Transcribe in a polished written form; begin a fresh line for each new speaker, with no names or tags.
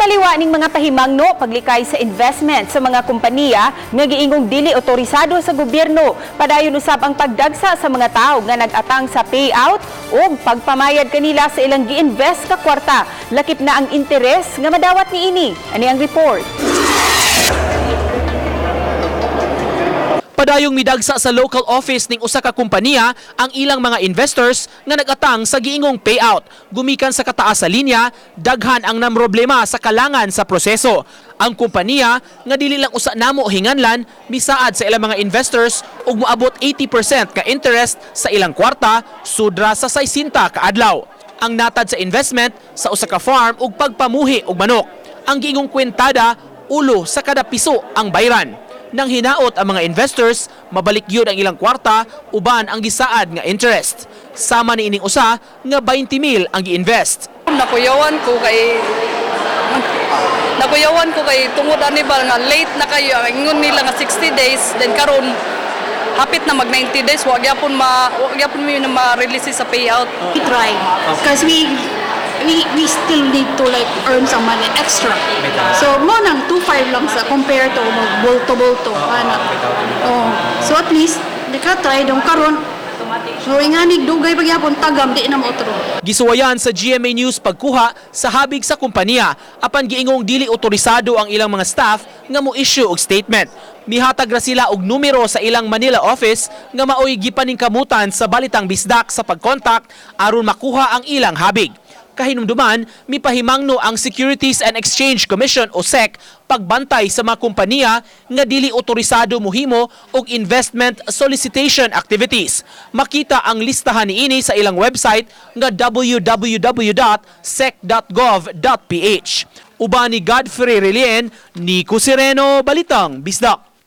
Taliwa ning mga pahimangno paglikay sa investment sa mga kompanya nga giingong dili otorisado sa gobyerno. Padayon usab ang pagdagsa sa mga tao nga nag-atang sa payout o pagpamayad kanila sa ilang gi-invest ka kwarta. Lakip na ang interes nga madawat niini. Ani ang report.
Padayong midagsa sa local office ning usa ka kompanya ang ilang mga investors nga nag-atang sa giingong payout. Gumikan sa kataas sa linya, daghan ang namroblema sa kalangan sa proseso. Ang kompanya nga dili lang usa namo hinganlan, misaad sa ilang mga investors ug moabot 80% ka interest sa ilang kwarta sudra sa 60 ka adlaw. Ang natad sa investment sa usa ka farm ug pagpamuhi og manok. Ang giingong kwentada ulo sa kada piso ang bayran. Nang hinaot ang mga investors, mabalik yun ang ilang kwarta, uban ang gisaad nga interest. Sama ni ining usa nga 20,000 ang gi-invest.
Nakuyawan ko kay tungod ani ba nga late na kayo ang ingon nila nga 60 days then karon hapit na mag 90 days wa gyapon mi na ma-release sa payout.
We try because we still need to like earn some money extra. So mo nang 2.5 lang sa compare to bolto ana. Oh, so at least try dong karon. So inganig dugay pagyapon tagam di na mo otro.
Gisuwayan sa GMA News pagkuha sa habig sa kompanya apan giingong dili otorisado ang ilang mga staff nga mo issue og statement. Mihatag ra sila og numero sa ilang Manila office nga maoy gipaningkamutan sa balitang bisdak sa pagkontak aron makuha ang ilang habig. Kahinumduman, mipahimangno ang Securities and Exchange Commission o SEC pagbantay sa mga kompanya nga dili otorisado mohimo og investment solicitation activities. Makita ang listahan niini sa ilang website nga www.sec.gov.ph. Uban ni Godfrey Relien, Nico Sireno, Balitang Bisdak.